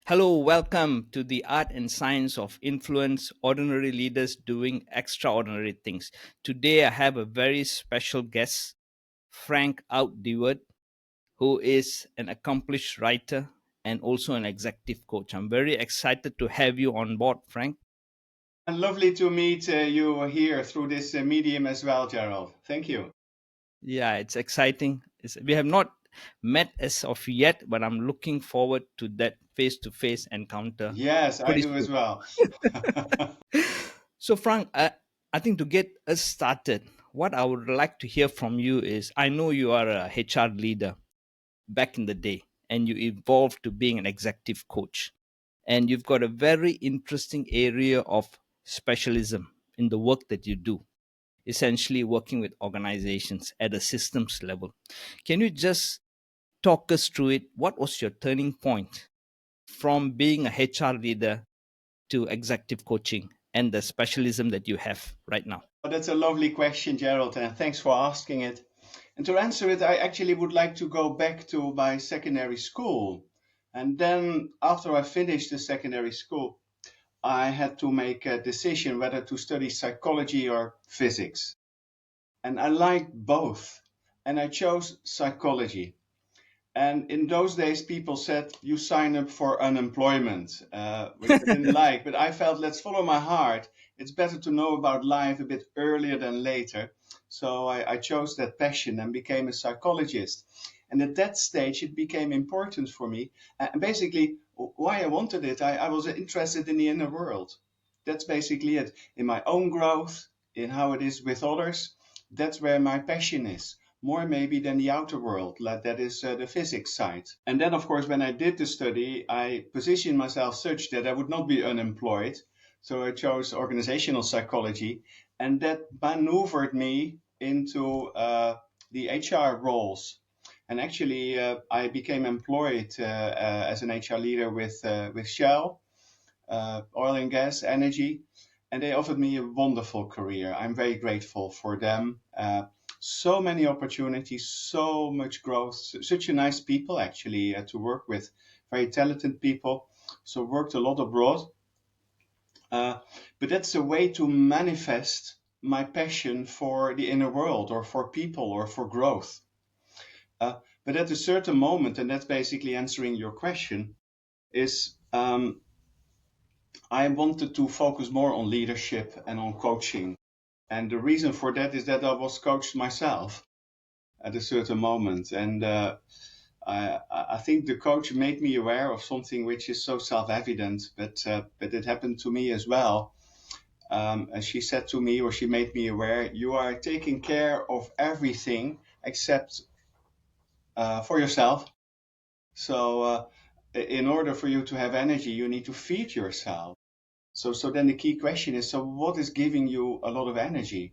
Hello, welcome to the Art and Science of Influence Ordinary Leaders Doing Extraordinary Things. Today, I have a very special guest, Frank Uit de Weerd, who is an accomplished writer and also an executive coach. I'm very excited to have you on board, Frank. And lovely to meet you here through this medium as well, Gerald. Thank you. Yeah, it's exciting. We have not met as of yet, but I'm looking forward to that face to face encounter Yes, I pretty do as soon. well. So, Frank, I think to get us started, what I would like to hear from you is I know you are a HR leader back in the day, and you evolved to being an executive coach. And you've got a very interesting area of specialism in the work that you do, essentially working with organizations at a systems level. Can you just talk us through it? What was your turning point from being a HR leader to executive coaching and the specialism that you have right now? That's a lovely question, Gerald, and thanks for asking it. And to answer it, I actually would like to go back to my secondary school. And then, after I finished the secondary school, I had to make a decision whether to study psychology or physics. And I liked both. And I chose psychology. And in those days, people said you sign up for unemployment, which I didn't like. But I felt let's follow my heart. It's better to know about life a bit earlier than later. So I chose that passion and became a psychologist. And at that stage, it became important for me. And basically, why I wanted it, I was interested in the inner world. That's basically it. In my own growth, in how it is with others, that's where my passion is more maybe than the outer world, like that is the physics side. And then, of course, when I did the study, I positioned myself such that I would not be unemployed. So I chose organizational psychology, and that maneuvered me into the HR roles. And actually, I became employed as an HR leader with Shell, oil and gas, energy, and they offered me a wonderful career. I'm very grateful for them. So many opportunities, so much growth, such a nice people actually to work with, very talented people. So worked a lot abroad, uh, but that's a way to manifest my passion for the inner world or for people or for growth. But at a certain moment, and that's basically answering your question, is I wanted to focus more on leadership and on coaching. And the reason for that is that I was coached myself at a certain moment. And I think the coach made me aware of something which is so self-evident, but it happened to me as well. And she said to me, or she made me aware, you are taking care of everything except for yourself. So in order for you to have energy, you need to feed yourself. So then the key question is, so what is giving you a lot of energy?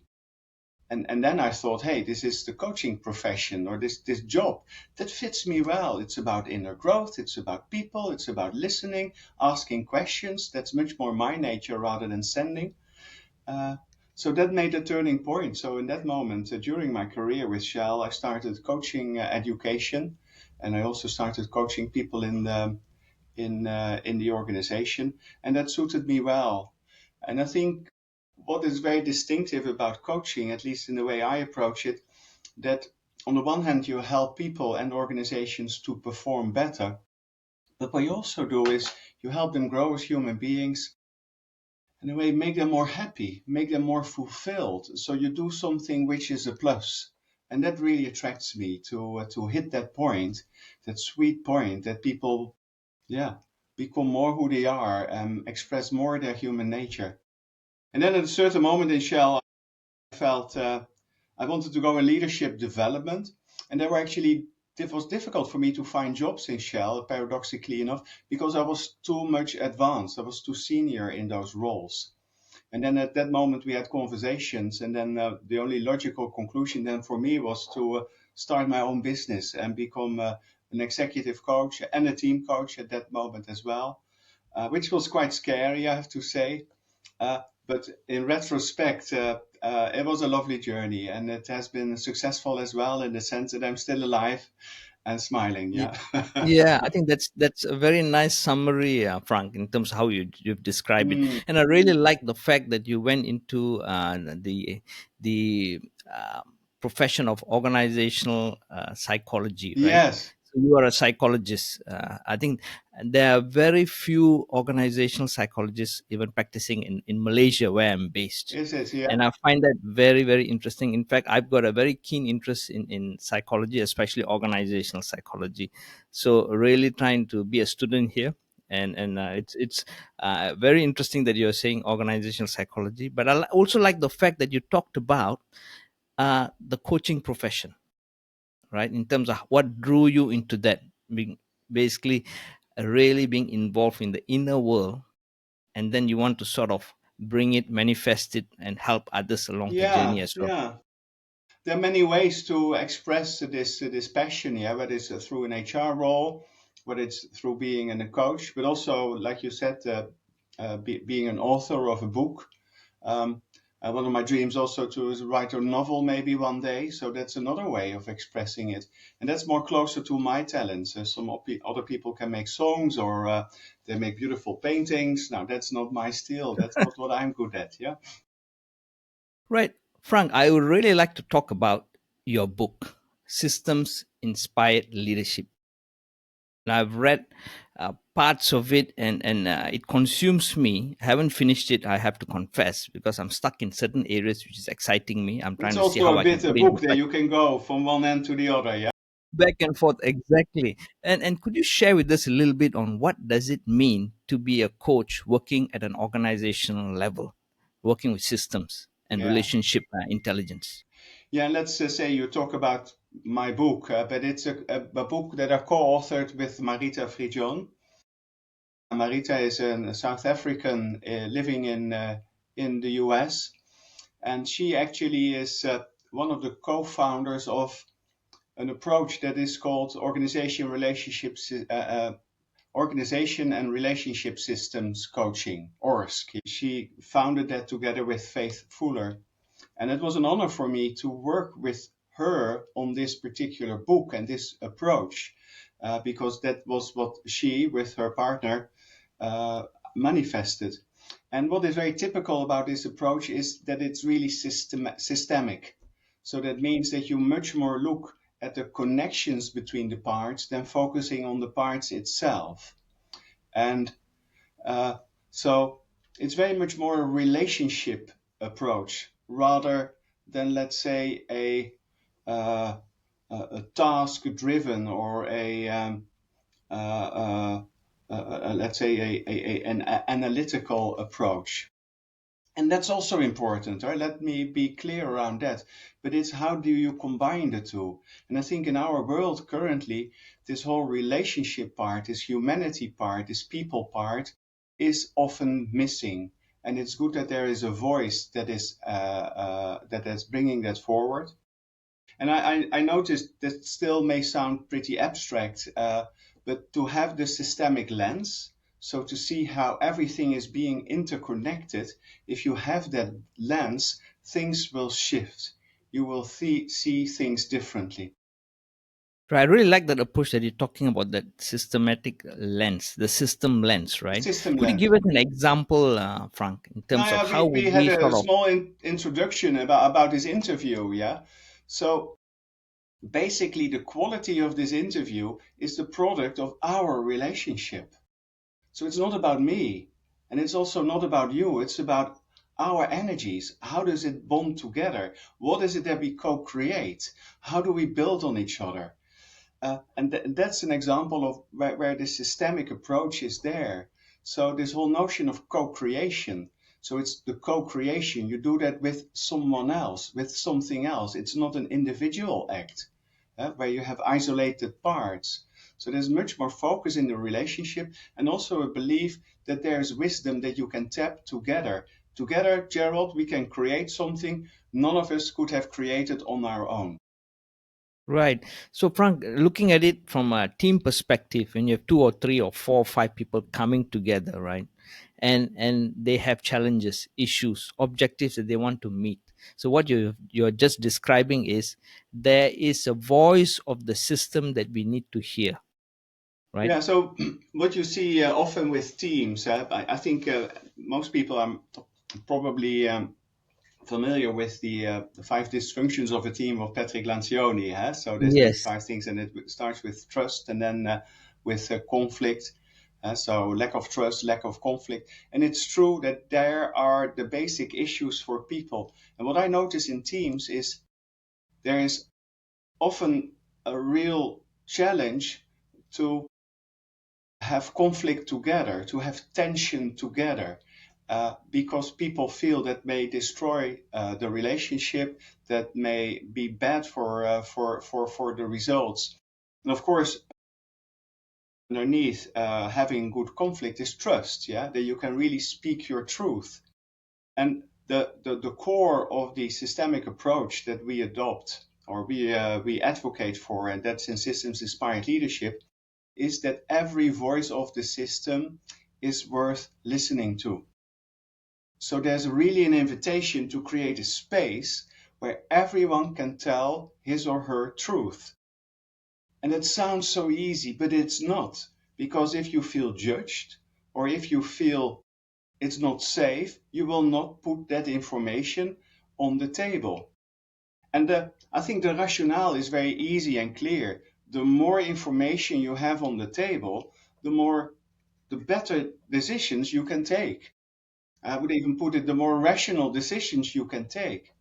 And then I thought, hey, this is the coaching profession or this job that fits me well. It's about inner growth. It's about people. It's about listening, asking questions. That's much more my nature rather than sending. Uh, so that made a turning point. So in that moment, during my career with Shell, I started coaching education, and I also started coaching people in the organization, and that suited me well. And I think what is very distinctive about coaching, at least in the way I approach it, that on the one hand you help people and organizations to perform better, but what you also do is you help them grow as human beings, in a way make them more happy, make them more fulfilled. So you do something which is a plus. And that really attracts me to hit that point, that sweet point that people, yeah, become more who they are and express more their human nature. And then at a certain moment in Shell, I felt I wanted to go in leadership development, and there were actually it was difficult for me to find jobs in Shell, paradoxically enough, because I was too much advanced. I was too senior in those roles. And then at that moment we had conversations, and then the only logical conclusion then for me was to start my own business and become an executive coach and a team coach at that moment as well, which was quite scary, I have to say. But in retrospect, it was a lovely journey, and it has been successful as well in the sense that I'm still alive and smiling. Ye- Yeah. Yeah, I think that's a very nice summary, Frank, in terms of how you've described it. Mm, And I really like the fact that you went into the profession of organizational psychology, right? yes. So you are a psychologist. I think there are very few organizational psychologists even practicing in Malaysia, where I'm based, Is it? Yeah. and I find that very very interesting. In fact, I've got a very keen interest in psychology, especially organizational psychology. So really trying to be a student here, and it's very interesting that you're saying organizational psychology. But also like the fact that you talked about the coaching profession, right? In terms of what drew you into that, being basically really being involved in the inner world, and then you want to sort of bring it, manifest it, and help others along the Yeah. journey as well. Yeah. There are many ways to express this passion. Yeah, whether it's through an HR role, whether it's through being a coach, but also, like you said, being an author of a book. Um, one of my dreams also to is write a novel maybe one day. So that's another way of expressing it, and that's more closer to my talents. Other people can make songs or they make beautiful paintings. Now that's not my style. That's not what I'm good at. Yeah. Right. Frank, I would really like to talk about your book, Systems Inspired Leadership. Now, I've read parts of it, and it consumes me. I haven't finished it, I have to confess, because I'm stuck in certain areas which is exciting me. I'm It's trying to see also how a I can bit a put it into book that practice. you can go from one end to the other. Yeah. Back and forth, exactly. And could you share with us a little bit on what does it mean to be a coach working at an organizational level, working with systems and Yeah. relationship intelligence? Yeah. And let's say you talk about my book, but it's a book that I co-authored with Marita Frijon. Marita is a South African living in the US, and she actually is one of the co-founders of an approach that is called organization and relationship systems coaching, ORSC. She founded that together with Faith Fuller. And it was an honor for me to work with her on this particular book and this approach, because that was what she, with her partner, uh, manifested. And what is very typical about this approach is that it's really systemic. So that means that you much more look at the connections between the parts than focusing on the parts itself. And uh, so it's very much more a relationship approach rather than, let's say, a task driven or uh, uh, let's say, an analytical approach. And that's also important, right? Let me be clear around that. But it's how do you combine the two? And I think in our world currently, this whole relationship part, this humanity part, this people part is often missing. And it's good that there is a voice that is bringing that forward. And I noticed that still may sound pretty abstract, but to have the systemic lens, so to see how everything is being interconnected, if you have that lens, things will shift. You will see things differently. Right, I really like that approach that you're talking about, that systematic lens, the system lens, right? System Could you lens. give us an example, Frank, in Now, terms of yeah, how we would had we a sort of small introduction about this interview, yeah? So basically, the quality of this interview is the product of our relationship. So it's not about me, and it's also not about you. It's about our energies. How does it bond together? What is it that we co create? How do we build on each other? That's an example of where the systemic approach is there. So, this whole notion of co creation. So, it's the co creation. You do that with someone else, with something else. It's not an individual act where you have isolated parts. So there's much more focus in the relationship and also a belief that there's wisdom that you can tap together. Together, Gerald, we can create something none of us could have created on our own. Right. So, Frank, looking at it from a team perspective, when you have two or three or four or five people coming together, right, and they have challenges, issues, objectives that they want to meet. So, what you're just describing is there is a voice of the system that we need to hear, right? Yeah, so what you see often with teams, I think most people are probably familiar with the five dysfunctions of a team of Patrick Lancioni. Huh? So there's these Yes. five things, and it starts with trust, and then with conflict. So lack of trust, lack of conflict, and it's true that there are the basic issues for people. And what I notice in teams is there is often a real challenge to have conflict together, to have tension together, because people feel that may destroy the relationship, that may be bad for the results. And of course, underneath having good conflict is trust, yeah, that you can really speak your truth. And the core of the systemic approach that we adopt or we advocate for, and that's in systems inspired leadership, is that every voice of the system is worth listening to. So there's really an invitation to create a space where everyone can tell his or her truth. And it sounds so easy, but it's not. Because if you feel judged or if you feel it's not safe, you will not put that information on the table. And I think the rationale is very easy and clear. The more information you have on the table, the better decisions you can take. I would even put it, the more rational decisions you can take.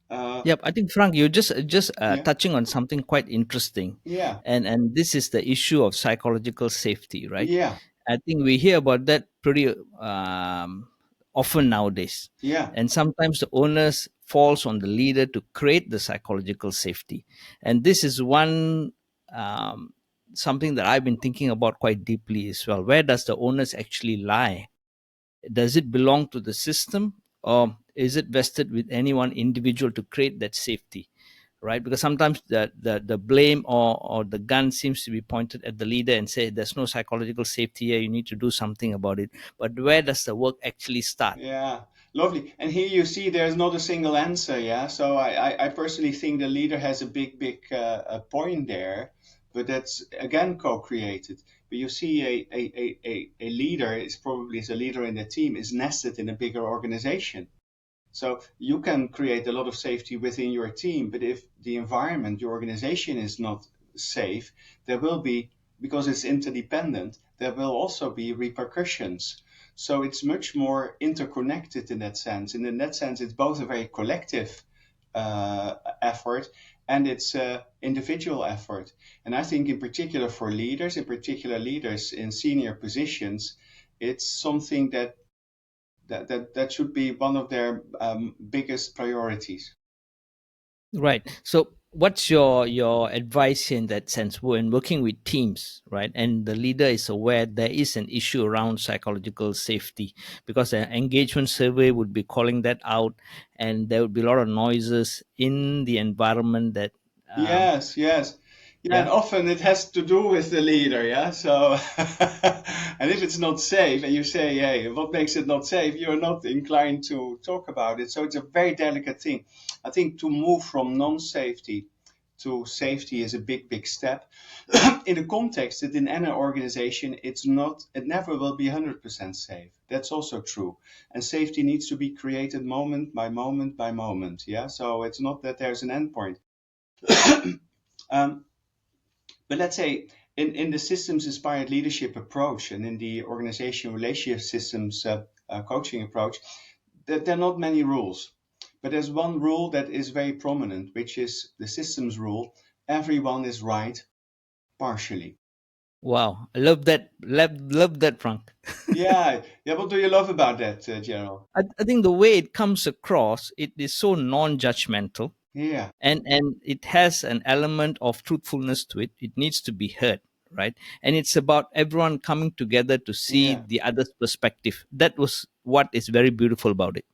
Uh, Yep, I think Frank, you're just yeah, touching on something quite interesting, yeah, and this is the issue of psychological safety, right? yeah, I think we hear about that pretty often nowadays, yeah, and sometimes the onus falls on the leader to create the psychological safety, and this is one something that I've been thinking about quite deeply as well. Where does the onus actually lie? Does it belong to the system, or is it vested with any one individual to create that safety, right? Because sometimes the blame or the gun seems to be pointed at the leader and say there's no psychological safety here, you need to do something about it. But where does the work actually start? yeah. Lovely. And here you see there's not a single answer, yeah? So I personally think the leader has a big point there, but that's again co-created. But you see a leader is probably is a leader in the team is nested in a bigger organization. So you can create a lot of safety within your team, but if the environment, your organization is not safe, there will be, because it's interdependent, there will also be repercussions. So it's much more interconnected in that sense. And in that sense, it's both a very collective effort and it's individual effort. And I think in particular for leaders, in particular leaders in senior positions, it's something that should be one of their biggest priorities. Right. So what's your advice in that sense when working with teams, right? And the leader is aware there is an issue around psychological safety, because an engagement survey would be calling that out, and there would be a lot of noises in the environment that um, Yes, yes. Yeah, and yeah. often it has to do with the leader, yeah. So, and if it's not safe, and you say, "Hey, what makes it not safe?" You're not inclined to talk about it. So it's a very delicate thing. I think to move from non-safety to safety is a big step. In a context that in any organization, it never will be 100% safe. That's also true. And safety needs to be created moment by moment by moment. Yeah. So it's not that there's an endpoint. um, but let's say in the systems inspired leadership approach and in the organization relationship systems coaching approach, there are not many rules. But there's one rule that is very prominent, which is the systems rule: everyone is right partially. Wow, I love that. Love that, Frank. Yeah, yeah. What do you love about that, Gerald? I think the way it comes across, it is so non-judgmental, Yeah, and it has an element of truthfulness to it. It needs to be heard, right? And it's about everyone coming together to see yeah. the other's perspective. That was what is very beautiful about it.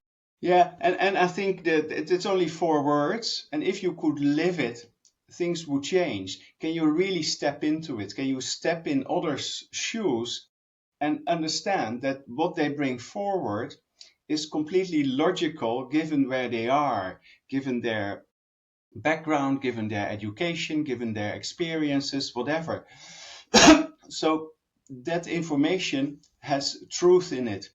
Yeah, and I think that it's only four words, and if you could live it things would change? Can you really step into it? Can you step in others' shoes and understand that what they bring forward is completely logical given where they are, given their background, given their education, given their experiences, whatever. So that information has truth in it.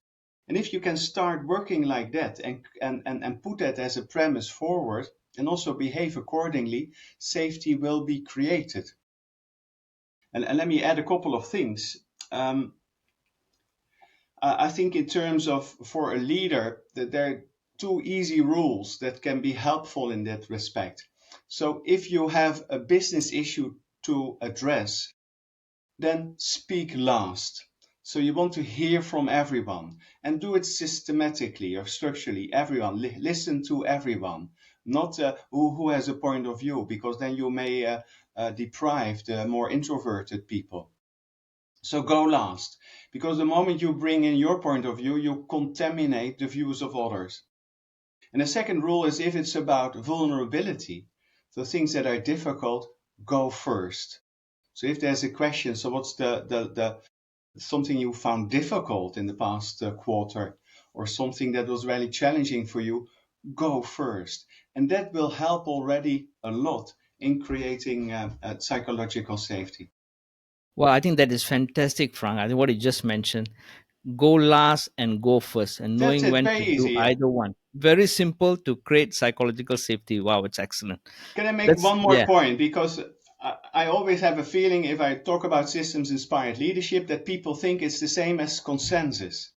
And if you can start working like that and put that as a premise forward and also behave accordingly, safety will be created. And let me add a couple of things. Um, I think in terms of for a leader, that there are two easy rules that can be helpful in that respect. So if you have a business issue to address, then speak last. So you want to hear from everyone and do it systematically or structurally. Everyone, listen to everyone, not who has a point of view, because then you may deprive the more introverted people. So go last, because the moment you bring in your point of view, you contaminate the views of others. And the second rule is if it's about vulnerability, the things that are difficult, go first. So if there's a question, so what's the something you found difficult in the past quarter, or something that was really challenging for you, go first. And that will help already a lot in creating psychological safety. Well, I think that is fantastic, Frank. I think what you just mentioned, go last and go first, and That's knowing it, when very to do easy. Yeah. either one. Very simple to create psychological safety. Wow, it's excellent. Can I make That's one more yeah. point? Because I always have a feeling if I talk about systems inspired leadership that people think it's the same as consensus.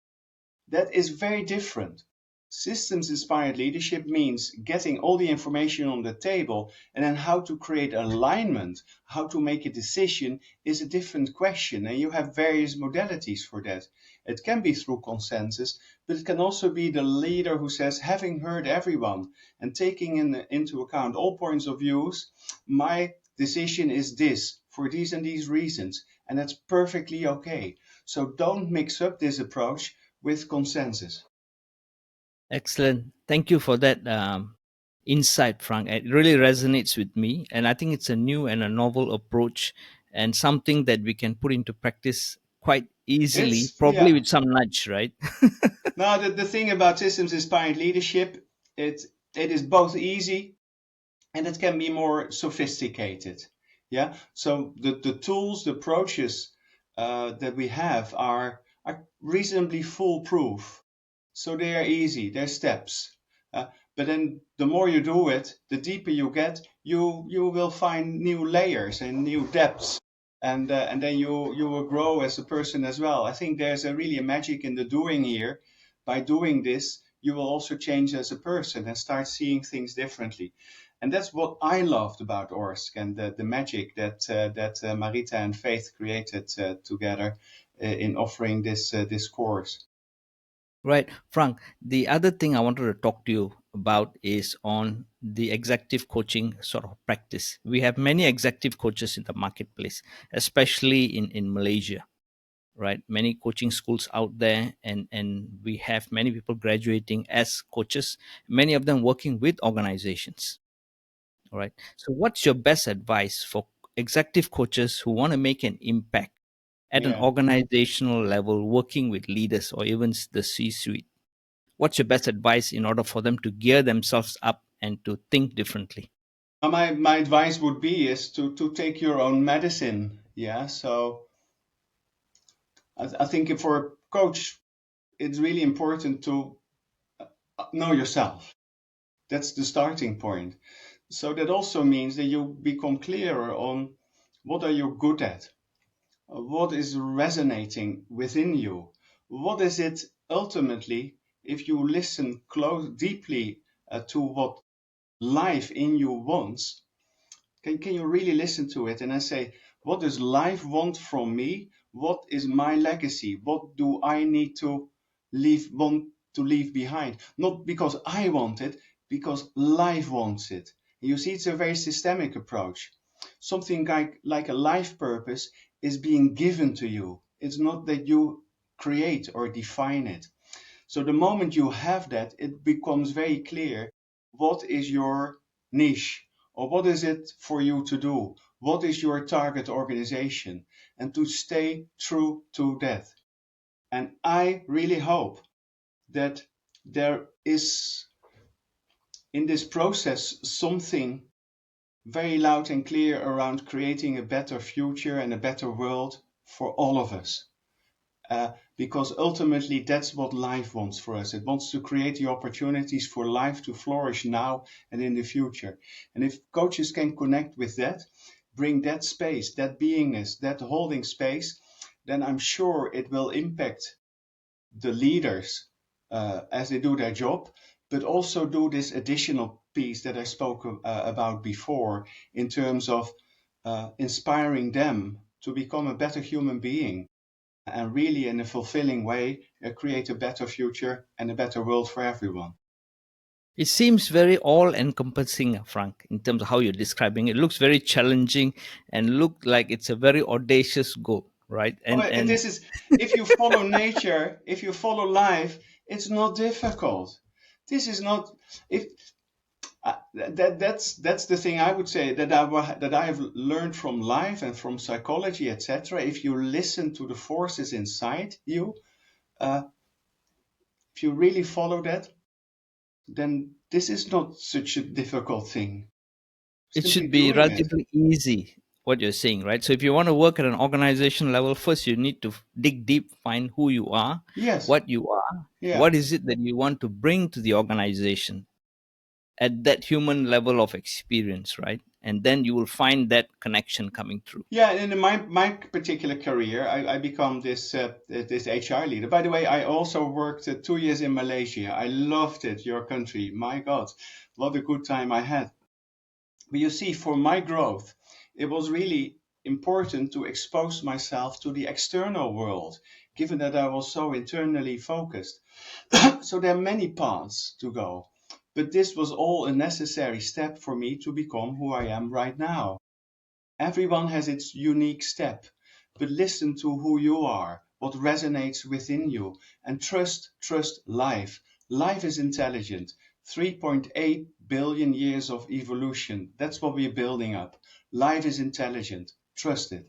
That is very different. Systems inspired leadership means getting all the information on the table, and then how to create alignment, how to make a decision is a different question. And you have various modalities for that. It can be through consensus, but it can also be the leader who says, having heard everyone and taking into account all points of views, my decision is this for these and these reasons. And that's perfectly okay. So don't mix up this approach with consensus. Excellent. Thank you for that insight, Frank. It really resonates with me. And I think it's a new and a novel approach and something that we can put into practice quite easily, It's probably yeah. with some nudge, right? Now the thing about systems inspired leadership, it it is both easy and it can be more sophisticated. Yeah. So the tools, the approaches that we have are reasonably foolproof. So they are easy, they're steps. But then the more you do it, the deeper you get, you will find new layers and new depths. And then you will grow as a person as well. I think there's a really a magic in the doing here. By doing this, you will also change as a person and start seeing things differently. And that's what I loved about Orsk and the magic that Marita and Faith created together in offering this course. Right, Frank. The other thing I wanted to talk to you about is on the executive coaching sort of practice. We have many executive coaches in the marketplace, especially in Malaysia, right? Many coaching schools out there, and we have many people graduating as coaches, many of them working with organizations, all right? So, what's your best advice for executive coaches who want to make an impact at an Yeah. organizational level, working with leaders or even the C suite? What's your best advice in order for them to gear themselves up and to think differently? My advice would be is to take your own medicine. Yeah. So I think for a coach, it's really important to know yourself. That's the starting point. So that also means that you become clearer on what are you good at, what is resonating within you, what is it ultimately. If you listen close deeply to what life in you wants, can you really listen to it and then say, what does life want from me? What is my legacy? What do I need to leave behind? Not because I want it, because life wants it. You see, it's a very systemic approach. Something like a life purpose is being given to you. It's not that you create or define it. So the moment you have that, it becomes very clear what is your niche or what is it for you to do? What is your target organization? And to stay true to that. And I really hope that there is in this process something very loud and clear around creating a better future and a better world for all of us. Because ultimately that's what life wants for us. It wants to create the opportunities for life to flourish now and in the future. And if coaches can connect with that, bring that space, that beingness, that holding space, then I'm sure it will impact the leaders as they do their job, but also do this additional piece that I spoke about before in terms of inspiring them to become a better human being and really in a fulfilling way create a better future and a better world for everyone. It seems very all encompassing, Frank, in terms of how you're describing it. It looks very challenging and look like it's a very audacious goal, right? Oh, And and and this is if you follow nature, if you follow life, it's not difficult. This is not if that's the thing I would say that I have learned from life and from psychology, etc. If you listen to the forces inside you, uh, if you really follow that, then this is not such a difficult thing. it Simply should be doing it. relatively easy, what you're saying, right? So if you want to work at an organization level, first you need to dig deep, find who you are, Yes. what you are, Yeah. what is it that you want to bring to the organization at that human level of experience, right? And then you will find that connection coming through. Yeah, and in my particular career, I become this HR leader. By the way, I also worked 2 years in Malaysia. I loved it, your country. My God, what a good time I had. But you see, for my growth, it was really important to expose myself to the external world, given that I was so internally focused. So there are many paths to go, but this was all a necessary step for me to become who I am right now. Everyone has its unique step, but listen to who you are, what resonates within you, and trust life. Life is intelligent. 3.8 billion years of evolution. That's what we're building up. Life is intelligent. Trust it.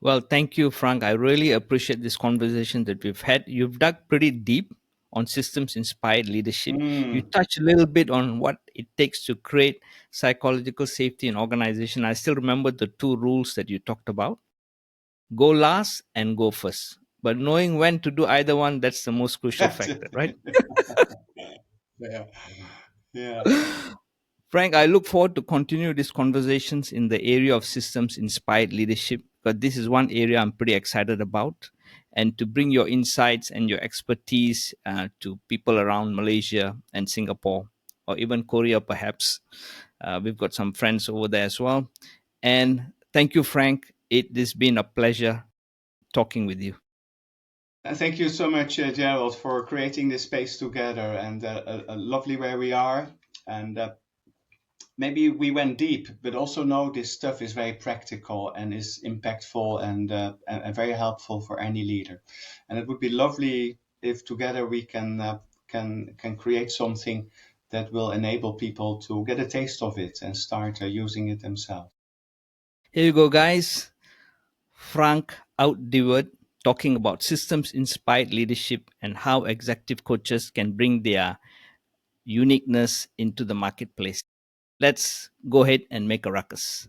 Well, thank you, Frank. I really appreciate this conversation that we've had. You've dug pretty deep on systems inspired leadership. You Mm, touched a little bit on what it takes to create psychological safety in organization. I still remember the two rules that you talked about: go last and go first. But knowing when to do either one, that's the most crucial that's factor, it. right? Yeah. Yeah. Frank, I look forward to continue these conversations in the area of systems inspired leadership because this is one area I'm pretty excited about. And to bring your insights and your expertise to people around Malaysia and Singapore, or even Korea, perhaps. We've got some friends over there as well. And thank you, Frank. It has been a pleasure talking with you. And thank you so much, Gerald, for creating this space together and lovely where we are. And maybe we went deep, but also know this stuff is very practical and is impactful and very helpful for any leader. And it would be lovely if together we can create something that will enable people to get a taste of it and start using it themselves. Here you go, guys. Frank Uit de Weerd talking about systems inspired leadership and how executive coaches can bring their uniqueness into the marketplace. Let's go ahead and make a ruckus.